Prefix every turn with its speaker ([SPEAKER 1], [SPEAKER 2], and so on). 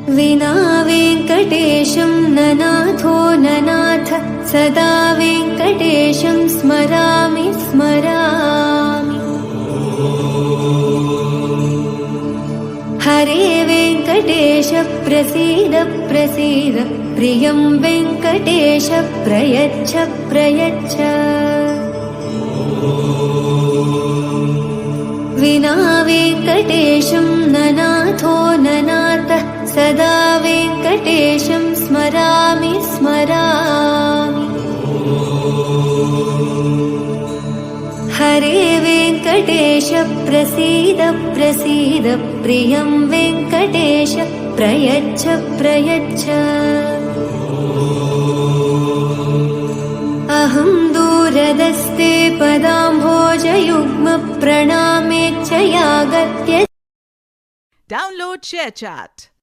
[SPEAKER 1] विना वेङ्कटेशं ननाथो ननाथ सदा वेङ्कटेशं स्मरामि स्मरामि। हरे वेङ्कटेश प्रसीद प्रसीद प्रियं वेङ्कटेश प्रयच्छ प्रयच्छ। विना वेङ्कटेशं ननाथो ननाथ सदा वेङ्कटेशं स्मरामि स्मरामि। हरे वेङ्कटेश प्रसीद प्रसीद प्रियं वेङ्कटेश प्रयच्छ प्रयच्छ। अहं दूरदस्ते पदाम्भोजयुग्म प्रणामेच्छ यागत्य।
[SPEAKER 2] Download ShareChat.